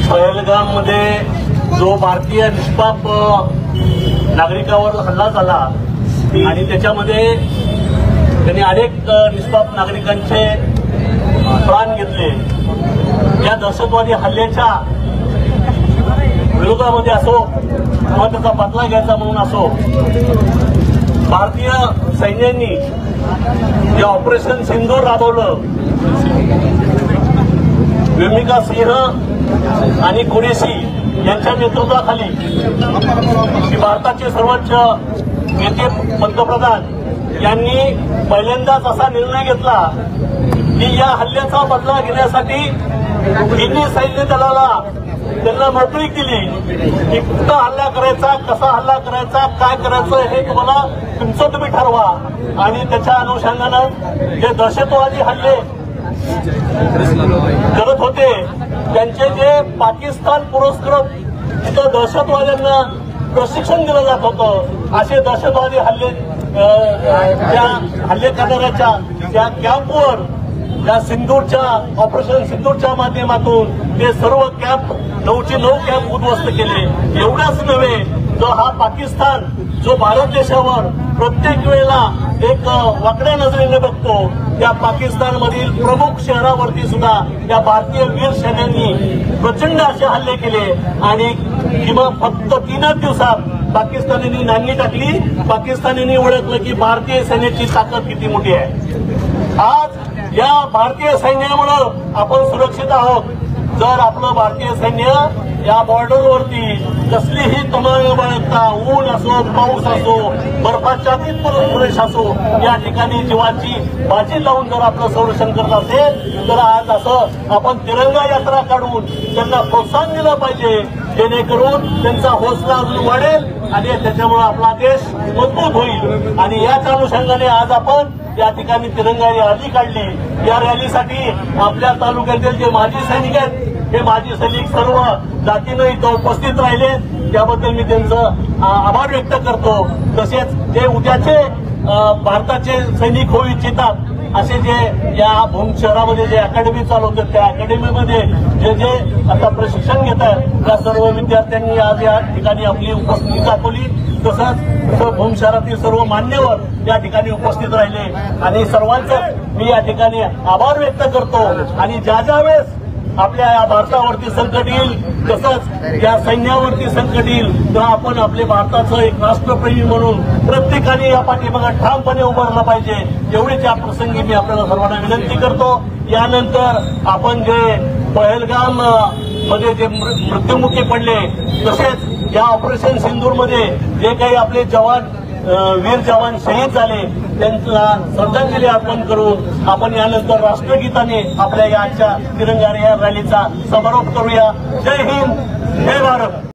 पहलगाम मध्ये जो भारतीय निष्पाप नागरिकावर हल्ला झाला आणि त्याच्यामध्ये त्यांनी अनेक निष्पाप नागरिकांचे प्राण घेतले, या दहशतवादी हल्ल्याच्या विरोधामध्ये असो किंवा त्याचा बदला घ्यायचा म्हणून असो, भारतीय सैन्यांनी जे ऑपरेशन सिंदूर राबवलं, व्योमिका सिंह आणि कुरेशी यांच्या नेतृत्वाखाली की भारताचे सर्वोच्च नेते पंतप्रधान यांनी पहिल्यांदाच असा निर्णय घेतला की या हल्ल्याचा बदला घेण्यासाठी चीनी सैन्य दलाला त्यांना मोकळीक दिली की कुठं हल्ला करायचा, कसा हल्ला करायचा, काय करायचं हे तुम्ही ठरवा। आणि त्याच्या अनुषंगानं जे दहशतवादी हल्ले करत होते त्यांचे जे पाकिस्तान पुरस्कृत तिथं दहशतवाद्यांना प्रशिक्षण दिलं जात होतं, असे दहशतवादी हल्ले त्या हल्ले करणाऱ्याच्या त्या कॅम्पवर या सिंदूरच्या ऑपरेशन सिंदूरच्या माध्यमातून ते सर्व कॅम्प 9चे 9 कॅम्प उद्ध्वस्त केले। एवढंच नव्हे, जो हा पाकिस्तान जो भारत देशावर प्रत्येक वेळेला एक वाकड्या नजरेने बघतो, त्या पाकिस्तानमधील प्रमुख शहरावरती सुद्धा या भारतीय वीर सैन्यांनी प्रचंड असे हल्ले केले आणि किमान फक्त 3च दिवसात पाकिस्तानींनी नांगी टाकली। पाकिस्तानींनी ओळखलं की भारतीय सैन्याची ताकद किती मोठी आहे। आज या भारतीय सैन्यामुळे आपण सुरक्षित आहोत। जर आपलं भारतीय सैन्य या बॉर्डरवरती कसलीही तमाम बाळगता, ऊन असो, पाऊस असो, बर्फाच्छादित प्रदेश असो, या ठिकाणी जीवाची बाजी लावून जर आपलं संरक्षण करत असेल तर आज असं आपण तिरंगा यात्रा काढून त्यांना प्रोत्साहन दिलं पाहिजे, जेणेकरून त्यांचा हौसला अजून वाढेल आणि त्याच्यामुळे आपला देश मजबूत होईल। आणि याच अनुषंगाने आज आपण या ठिकाणी तिरंगा रॅली काढली। या रॅलीसाठी आपल्या तालुक्यातील जे माजी सैनिक आहेत, हे माजी सैनिक सर्व जातीनं इथं उपस्थित राहिले, त्याबद्दल मी त्यांचं आभार व्यक्त करतो। तसेच ते उद्याचे भारताचे सैनिक होऊ इच्छितात असे जे या भूम शहरामध्ये जे अकॅडमी चालवतात, त्या अकॅडमीमध्ये जे जे आता प्रशिक्षण घेत आहेत त्या सर्व विद्यार्थ्यांनी आज या ठिकाणी आपली उपस्थिती दाखवली। तसंच भूम शहरातील सर्व मान्यवर या ठिकाणी उपस्थित राहिले आणि सर्वांचं मी या ठिकाणी आभार व्यक्त करतो। आणि ज्या ज्या वेळेस आपल्या या भारतावरती संकट येईल, तसंच या सैन्यावरती संकट येईल, तर आपण आपल्या भारताचं एक राष्ट्रप्रेमी म्हणून प्रत्येकाने या पाठीमागे ठामपणे उभारलं पाहिजे, एवढीच या प्रसंगी मी आपल्याला सर्वांना विनंती करतो। यानंतर आपण जे पहलगाम मध्ये जे मृत्युमुखी पडले, तसेच या ऑपरेशन सिंदूरमध्ये जे काही आपले जवान वीर जवान शहीद झाले, त्यांना श्रद्धांजली अर्पण करून आपण यानंतर राष्ट्रगीताने आपल्या या आजच्या तिरंगा रॅलीचा समारोप करूया। जय हिंद, जय भारत।